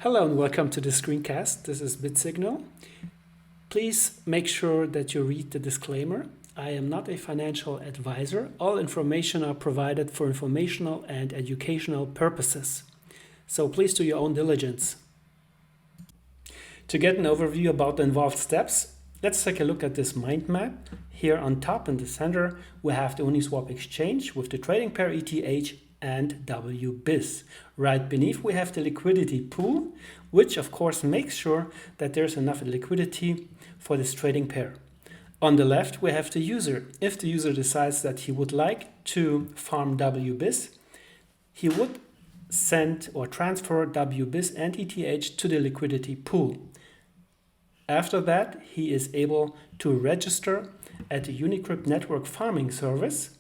Hello and welcome to the screencast. This is BitSignal. Please make sure that you read the disclaimer. I am not a financial advisor. All information are provided for informational and educational purposes. So please do your own diligence. To get an overview about the involved steps, let's take a look at this mind map. Here on top in the center, we have the Uniswap exchange with the trading pair ETH and wBIS. Right beneath we have the liquidity pool, which of course makes sure that there's enough liquidity for this trading pair. On the left we have the user. If the user decides that he would like to farm wBIS, he would send or transfer wBIS and ETH to the liquidity pool. After that, he is able to register at the Unicrypt network farming service,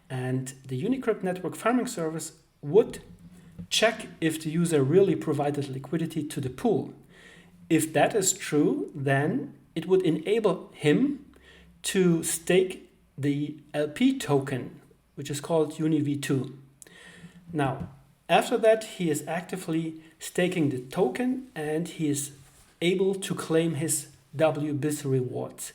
and the Unicrypt network farming service would check if the user really provided liquidity to the pool. If that is true, then it would enable him to stake the LP token, which is called UniV2. Now, after that, he is actively staking the token and he is able to claim his wBIS rewards.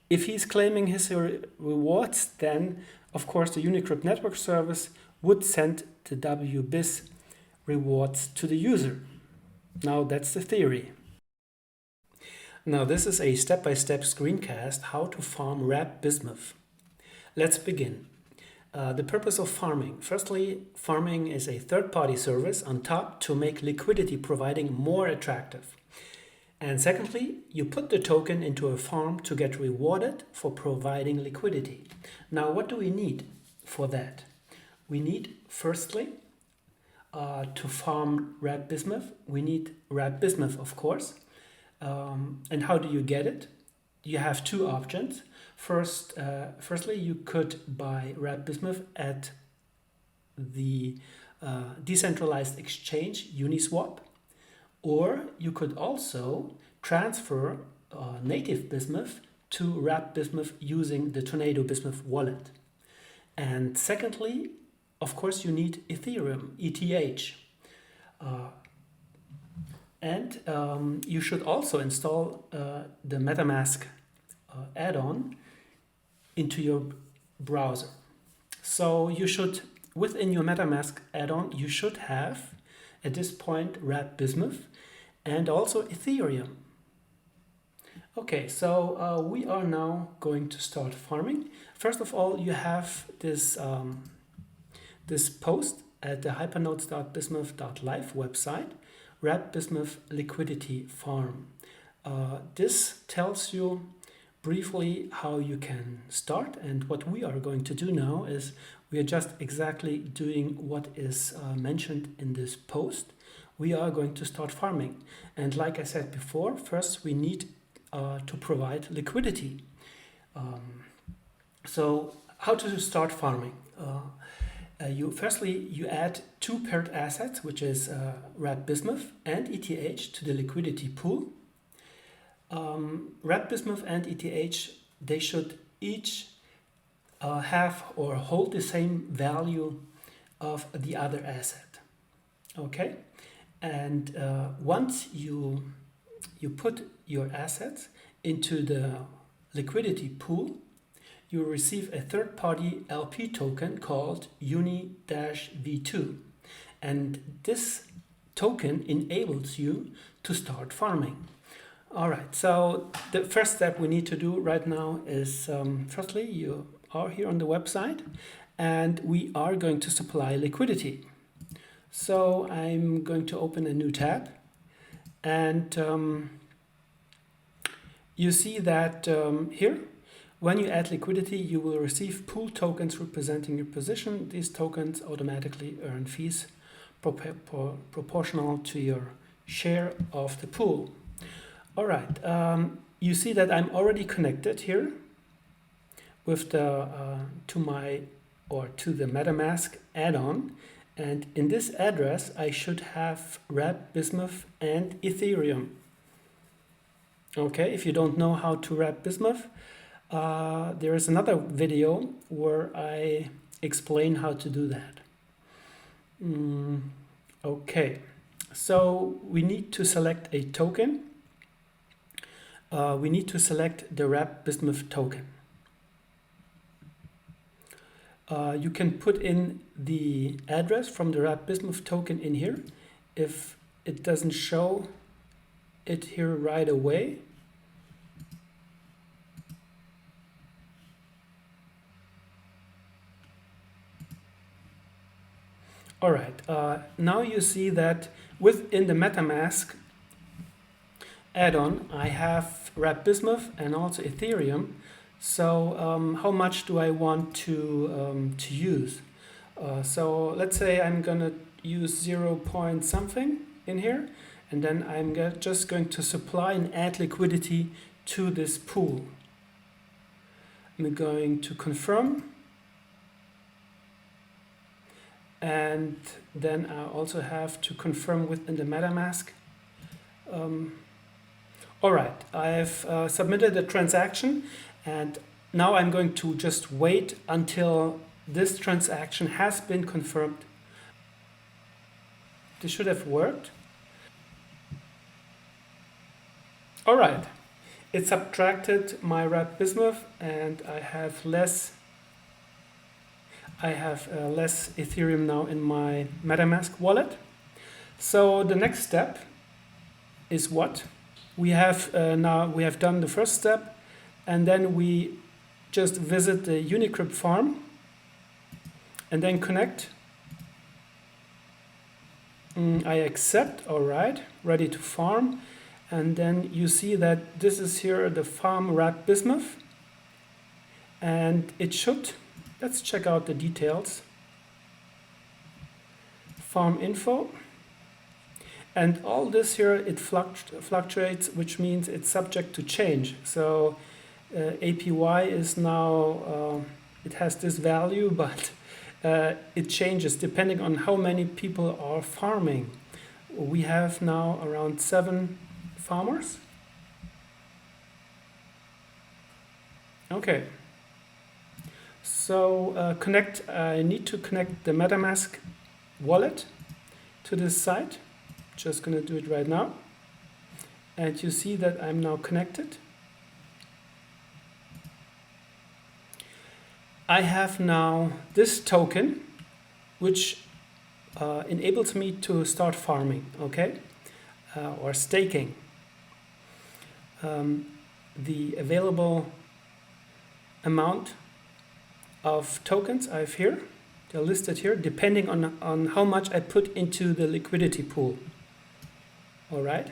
If he's claiming his rewards, then of course the Unicrypt network service would send the wBIS rewards to the user. Now that's the theory. Now this is a step-by-step screencast how to farm Bismuth. Let's begin. The purpose of farming. Firstly, farming is a third-party service on top to make liquidity providing more attractive. And secondly, you put the token into a farm to get rewarded for providing liquidity. Now, what do we need for that? We need, firstly, to farm Bismuth. We need Bismuth, of course. And how do you get it? You have two options. Firstly, you could buy Bismuth at the decentralized exchange Uniswap. Or you could also transfer native Bismuth to Bismuth using the Tornado Bismuth wallet. And secondly, of course, you need Ethereum, ETH. You should also install the MetaMask add-on into your browser. So you should, within your MetaMask add-on, you should have at this point Bismuth and also Ethereum. Okay, so we are now going to start farming. First of all, you have this this post at the hypernodes.bismuth.live website, Bismuth liquidity farm. This tells you briefly how you can start, and what we are going to do now is we are just exactly doing what is mentioned in this post. We are going to start farming, and like I said before, first we need to provide liquidity. So how to start farming? Firstly, you add two paired assets, which is Bismuth and ETH, to the liquidity pool. Bismuth and ETH, they should each have or hold the same value of the other asset. Okay, and once you put your assets into the liquidity pool, you receive a third-party LP token called Uni-V2, and this token enables you to start farming. All right, so the first step we need to do right now is, firstly, you are here on the website, and we are going to supply liquidity. So I'm going to open a new tab, and you see that here, when you add liquidity, you will receive pool tokens representing your position. These tokens automatically earn fees proportional to your share of the pool. All right, you see that I'm already connected here with the to the MetaMask add-on, and in this address I should have Bismuth and Ethereum. Okay, if you don't know how to Bismuth, there is another video where I explain how to do that. Okay, So we need to select a token. We need to select the wBIS token. You can put in the address from the wBIS token in here. If it doesn't show it here right away, all right, now you see that within the MetaMask add-on I have wBIS and also Ethereum. So how much do I want to use? So let's say I'm gonna use 0 point something in here, and then I'm just going to supply and add liquidity to this pool. I'm going to confirm, and then I also have to confirm within the MetaMask. All right, I've submitted a transaction, and now I'm going to just wait until this transaction has been confirmed. This should have worked. All right, it subtracted my wBIS and I have less Ethereum now in my MetaMask wallet. So the next step is what? We have done the first step, and then we just visit the Unicrypt farm and then connect. I accept, all right, ready to farm. And then you see that this is here the farm wBIS, and it should, let's check out the details. Farm info. And all this here, it fluctuates, which means it's subject to change. So APY is now, it has this value, but it changes depending on how many people are farming. We have now around 7 farmers. Okay. So I need to connect the MetaMask wallet to this site. Just gonna do it right now. And you see that I'm now connected. I have now this token, which enables me to start farming, okay? Or staking. The available amount of tokens I have here, they're listed here, depending on how much I put into the liquidity pool. All right,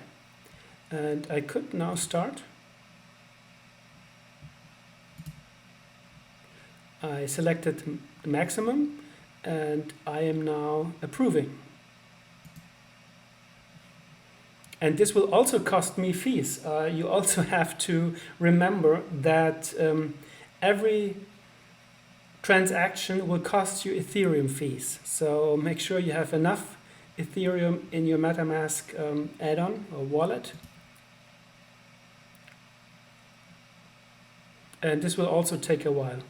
and I could now start. I selected the maximum, and I am now approving. And this will also cost me fees. You also have to remember that every transaction will cost you Ethereum fees. So make sure you have enough Ethereum in your MetaMask add-on or wallet. And this will also take a while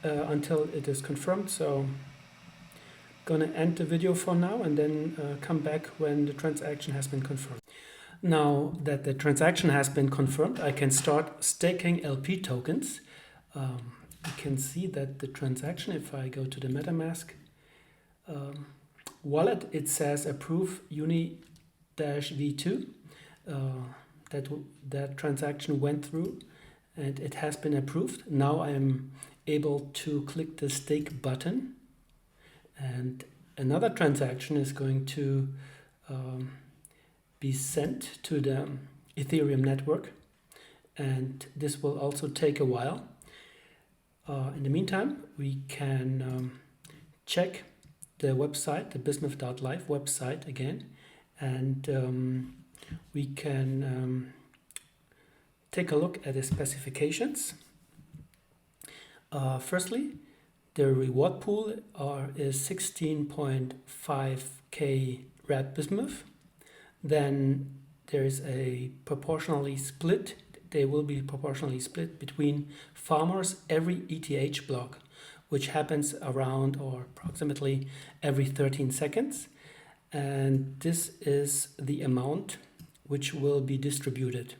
until it is confirmed. So I'm gonna end the video for now and then come back when the transaction has been confirmed. Now that the transaction has been confirmed, I can start staking LP tokens. You can see that the transaction, if I go to the MetaMask wallet, it says approve Uni-V2. That transaction went through and it has been approved. Now I am able to click the stake button, and another transaction is going to be sent to the Ethereum network, and this will also take a while. In the meantime, we can check the website, the bismuth.live website again, and we can take a look at the specifications. Firstly, the reward pool is 16.5k wBIS. Then there is a proportionally split. They will be proportionally split between farmers every ETH block, which happens around or approximately every 13 seconds. and this is the amount which will be distributed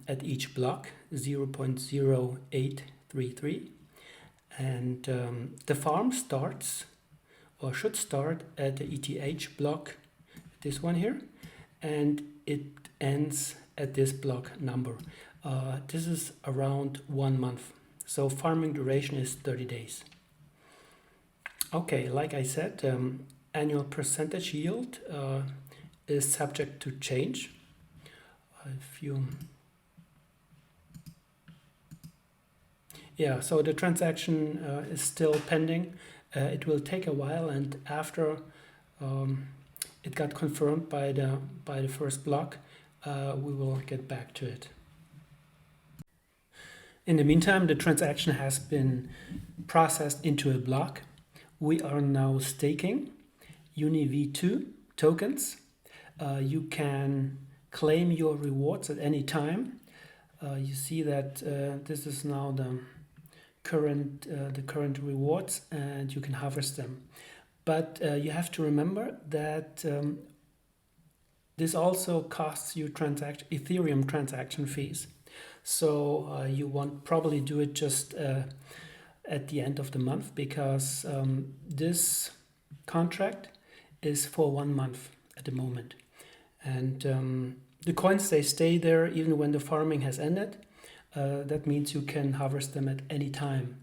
at each block, 0.0833. And the farm starts or should start at the ETH block, this one here, and it ends at this block number. This is around 1 month. So farming duration is 30 days. Okay, like I said, annual percentage yield is subject to change. So the transaction is still pending. It will take a while, and after it got confirmed by the first block, we will get back to it. In the meantime, the transaction has been processed into a block. We are now staking UniV2 tokens. You can claim your rewards at any time. You see that this is now the current rewards, and you can harvest them. But you have to remember that this also costs you Ethereum transaction fees. So you won't probably do it just at the end of the month, because this contract is for 1 month at the moment. And the coins, they stay there even when the farming has ended. That means you can harvest them at any time.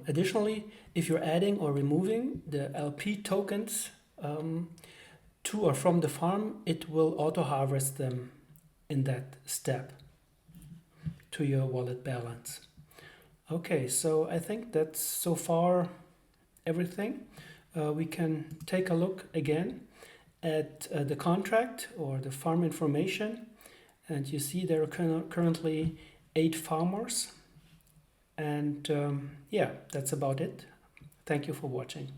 Additionally, if you're adding or removing the LP tokens to or from the farm, it will auto-harvest them in that step to your wallet balance. Okay, so I think that's so far everything. We can take a look again at the contract or the farm information, and you see there are currently 8 farmers, and that's about it. Thank you for watching.